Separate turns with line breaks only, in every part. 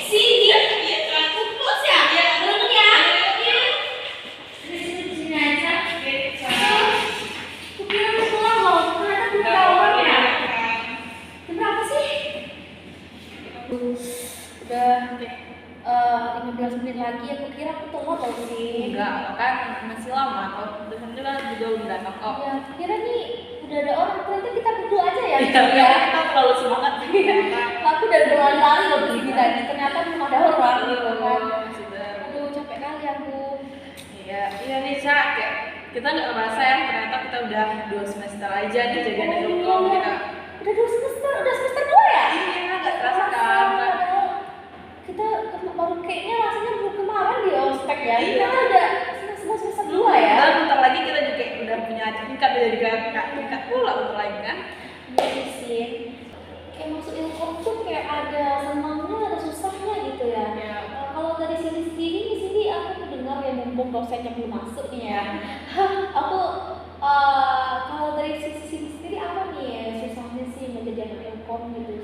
Sini ya kan terus ya dulu ya sini aja aku kira mau pulang loh ternyata belum tahu ya berapa sih udah 15 menit lagi aku kira aku telat loh sih
enggak kan masih lama atau dosen juga udah datang kok
ya kira nih udah ada orang ternyata kita berdua aja ya
iya kita terlalu semangat
aku udah berlari-lari loh kesini tadi ternyata belum ada orang gitu kan
sudah
aduh capek kali aku
iya nih Cak kayak kita nggak merasa ya ternyata kita udah 2 semester aja nih jaga ilkom kita
udah 2 semester udah semester 2 ya
iya nggak terasa kan
kita baru kayaknya rasanya baru kemarin di ospek ya kita udah semester 2 ya
dan bentar lagi kita juga udah punya tingkat jadi tingkat pula bentar lagi kan
iya sih kayak masuk ilkom tuh kayak ada senangnya ada susahnya gitu ya kalau dari sini aku mendengar ya mumpung dosennya belum masuk nih ya aku kalau dari sini sendiri apa nih susahnya sih menjadi anak ilkom gitu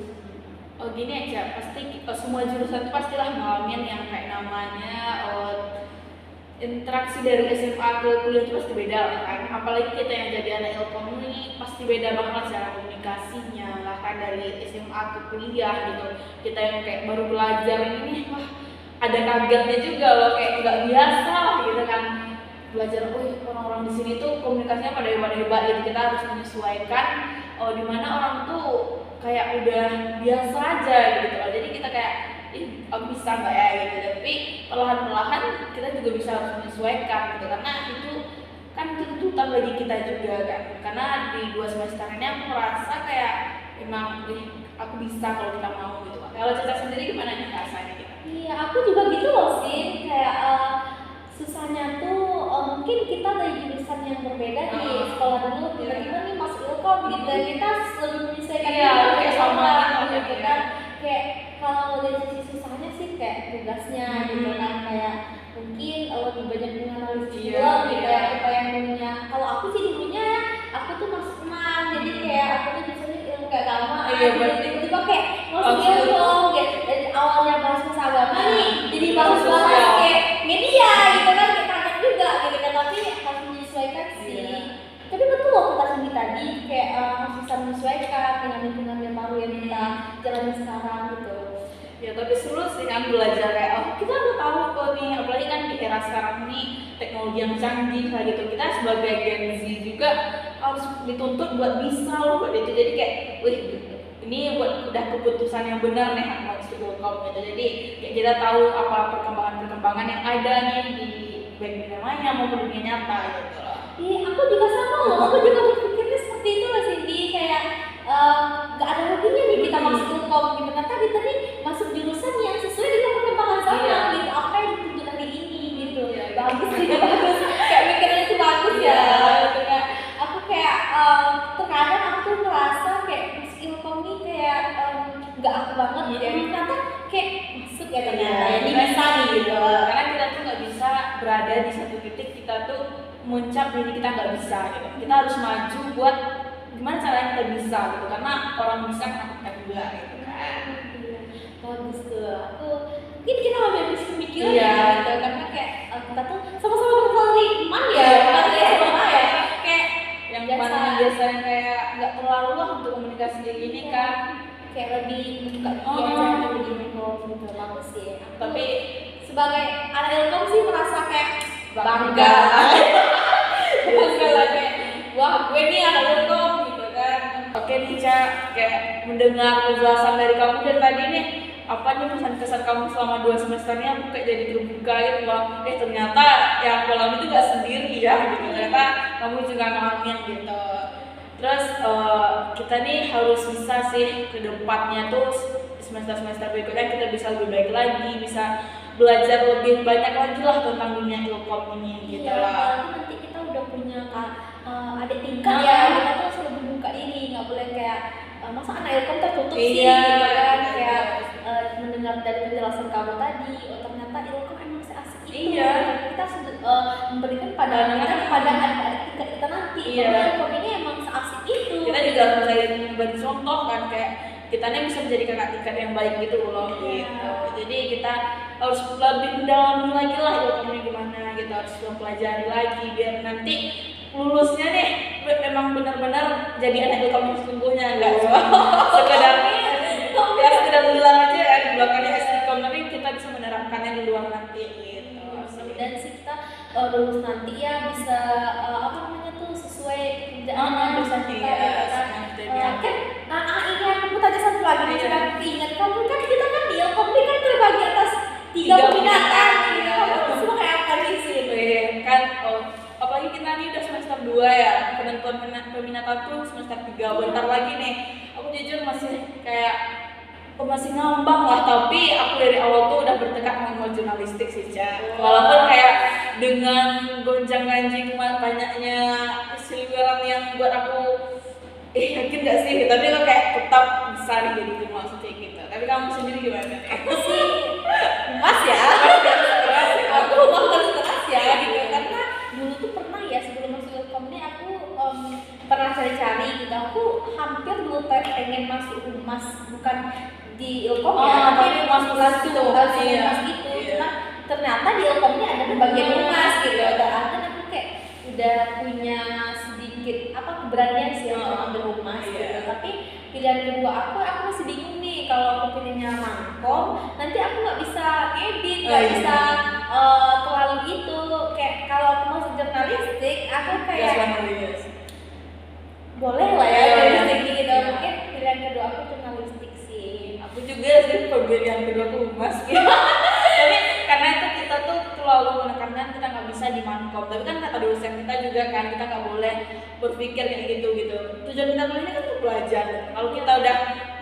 oh gini aja pasti semua jurusan tuh pastilah ngalamin yang kayak namanya interaksi dari SMA ke kuliah itu pasti beda lah kan apalagi kita yang jadi anak ilkom ini pasti beda banget cara komunikasinya lah kan dari SMA ke kuliah gitu kita yang kayak baru belajar ini wah ada kagetnya juga loh kayak nggak biasa lah gitu kan belajar orang-orang di sini tuh komunikasinya pada hebat-hebat gitu kita harus menyesuaikan dimana orang tuh kayak udah biasa aja gitu loh jadi kita kayak aku bisa nggak ya gitu tapi perlahan-lahan kita juga bisa harus menyesuaikan gitu karena itu kan tuntutan bagi kita juga kan karena di 2 semester ini aku merasa kayak emang aku bisa kalau kita mau gitu kalau Caca sendiri gimana nih rasanya gitu
iya aku juga gitu loh sih kayak susahnya tuh mungkin kita dari jurusan yang berbeda nih sekolah dulu tiba-tiba nih masuk ilkom gitu kita lebih menyesuaikan
kayak sama
gitu kan kayak kalau dari sisi susahnya sih kayak tugasnya gitu kan kayak mungkin lebih banyak menganalisis film gitu ya kita yang dulunya kalau aku sih dulunya aku tuh masuk teman jadi kayak aku tuh biasanya ilmu keagamaan tiba-tiba kayak masuk ilkom gitu dari awalnya bahas agama nih jadi bahas kayak media gitu kan kayak kaget juga gitu kan tapi harus menyesuaikan sih tapi betul loh kata Cindy tadi kayak harus bisa menyesuaikan dengan lingkungan yang baru yang kita jalani sekarang gitu
ya tapi seru sih kan belajar kayak kita udah tahu kok nih apalagi kan di era sekarang nih teknologi yang canggih lah gitu kita sebagai Gen Z juga harus dituntut buat bisa loh buat itu jadi kayak ini buat udah keputusan yang benar nih mau masuk ilkom gitu jadi kayak kita tahu apa perkembangan yang ada nih di baik dunia maya maupun dunia nyata gitu loh.
Iya aku juga sama loh aku juga berpikirnya seperti itu lah Cindy kayak gak ada ruginya nih kita masuk ilkom gitu karena kita nih masuk jurusan yang sesuai dengan perkembangan zaman gitu apa yang dituntut hari ini gitu bagus sih bagus kayak mikirnya itu bagus ya gitu kan aku kayak terkadang aku tuh merasa kayak masuk ilkom nih kayak gak aku banget gitu ternyata kayak masuk ya ternyata ini bisa nih gitu
karena kita tuh nggak bisa berada di satu titik kita tuh muncak jadi kita nggak bisa gitu kita harus maju buat gimana caranya kita bisa gitu karena orang bisa kenapa kita juga gitu kan
bagus tuh aku mungkin kita nggak habis pemikiran ya gitu karena kayak kita tuh sama-sama berkali iman ya sama ya kayak
yang biasanya kayak nggak terlalu lah untuk komunikasi kayak gini kan
kayak lebih membuka lebih gitu bagus sih
tapi
sebagai anak ilkom sih merasa kayak bangga lah kayak wah gue nih anak ilkom gitu kan
oke nih Cak kayak mendengar penjelasan dari kamu dari tadi nih apa nih pesan-kesan kamu selama 2 semesternya aku kayak jadi terbuka gitu loh ternyata yang aku alami itu gak sendiri ya gitu ternyata kamu juga ngalamin gitu terus kita nih harus bisa sih ke depannya tuh semester-semester berikutnya kita bisa lebih baik lagi bisa belajar lebih banyak lagi lah tentang dunia ilkom ini gitu lah
nanti kita udah punya adik tingkat ya kita tuh harus lebih buka diri nggak boleh kayak masa anak ilkom tertutup sih gitu kan kayak mendengar dari penjelasan kamu tadi ternyata ilkom emang seasik itu kita memberikan pandangan kita kepada adik tingkat kita nanti ilkom ini emang seasik itu
kita juga harus bagi contoh kan kayak kitanya bisa menjadi kakak tingkat yang baik gitu loh.
Iya.
Gitu. Jadi kita harus lebih mendalami lagi lah ilmunya gimana, kita harus mempelajari lagi biar nanti lulusnya nih memang benar-benar jadi anak ilkom yang sesungguhnya, enggak sekedar ya sekedar bilang aja ya di belakangnya STkom, tapi kita bisa menerapkannya di luar nanti gitu.
Dan sih kita lulus nanti ya bisa apa namanya tuh sesuai pekerjaan jurusan kita
iya,
kan.
kan
Ini aku tanya satu lagi nih, sekarang ingat kamu kan kita kan di Ilkom ini kan terbagi atas tiga peminatan.
Iya.
Kamu semua kayak apa nih sih?
Kan apalagi kita nih udah semester 2 ya, penentuan peminatan tuh semester 3, bentar lagi nih. Aku jujur masih kayak masih ngambang lah, tapi aku dari awal tuh udah bertekad mau jurnalistik sih, Ca. Walaupun kayak dengan gonjang-ganjing banyaknya seliweran yang buat aku yakin gak sih, tapi kok kayak tetap bisa nih jadi jurnalis kayak gitu. Tapi kamu sendiri gimana?
Aku sih emas ya. Aku harus keras ya gitu, karena dulu tuh pernah ya sebelum masuk Ilkom ini aku pernah cari-cari gitu. Aku hampir dulu pengen masuk humas, bukan di Ilkom ya, tapi
masuk
langsung
humas
gitu. Cuma ternyata di Ilkom ini ada bagian humas gitu. Dan aku kayak udah punya sedikit keberanian sih untuk ambil humas gitu. Tapi pilihan kedua aku masih bingung nih, kalau aku pilihnya Mankom nanti aku nggak bisa edit, nggak bisa terlalu gitu. Kayak kalau aku masuk jurnalistik aku kayak boleh lah ya jurnalistik gitu. Mungkin pilihan kedua aku jurnalistik sih.
Aku juga sih pilihan kedua aku humas gitu. Tapi karena itu kita tuh terlalu menekankan kita nggak bisa di Mankom, tapi kan kata dosen kita juga kan kita nggak boleh berpikir kayak gitu. Tujuan kita kuliah ini kan untuk belajar. Kalau kita udah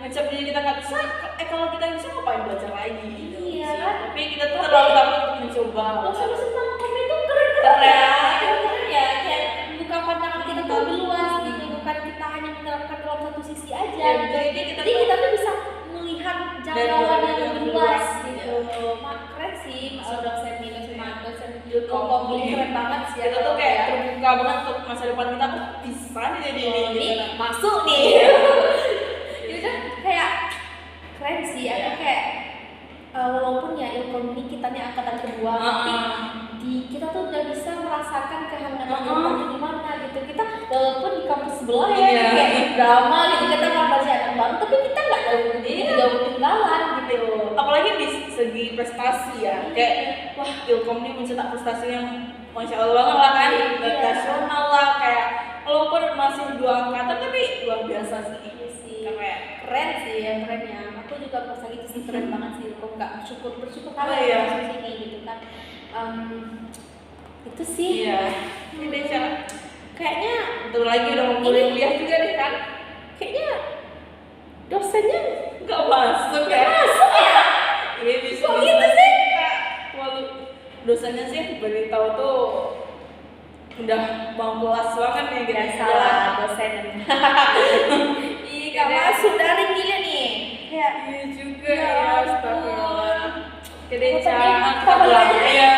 ngecap diri kita nggak bisa, kalau kita bisa ngapain belajar lagi gitu.
Iya.
Tapi kita tuh terlalu takut untuk mencoba.
Dosen-dosen Mankom itu keren ya, kayak buka pandangan kita tuh lebih luas gitu, bukan kita hanya menerapkan dalam satu sisi aja.
Ya,
gitu.
jadi
kita tuh bisa melihat jangkauan yang lebih luas gitu. Keren sih, dosen Ilkom ini keren banget sih.
Kita tuh kayak terbuka banget untuk masa depan kita, kok bisa nih jadi ini
masuk nih. Jadi kan kayak keren sih. Aku kayak walaupun ya Ilkom ini kitanya angkatan kedua, tapi kita tuh udah bisa merasakan kehangatan Ilkom itu gimana gitu. Kita walaupun di kampus sebelah ya kayak drama gitu, kita nggak masih anak baru, tapi kita nggak jauh ketinggalan gitu.
Apalagi di segi prestasi ya, kayak wah Ilkom ini mencetak prestasi yang masya Allah banget lah kan, nasional lah, kayak walaupun masih 2 angkatan tapi luar biasa sih.
Keren sih ya, kerennya. Aku juga merasa gitu sih, keren banget sih. Kok nggak bersyukur kali
ya
masuk sini gitu kan. Itu sih.
Iya. Ini cara
kayaknya
bentar lagi udah mau mulai kuliah juga deh kan.
Kayaknya dosennya
nggak masuk ya. Ini bisa
kok gitu sih?
Dosennya sih beritahu tuh udah bang kelas banget nih gitu.
Salah dosen. Ih, gak masuk daring gila nih.
Iya juga ya, astagfirullah. Kedai
Kita
pulang ya.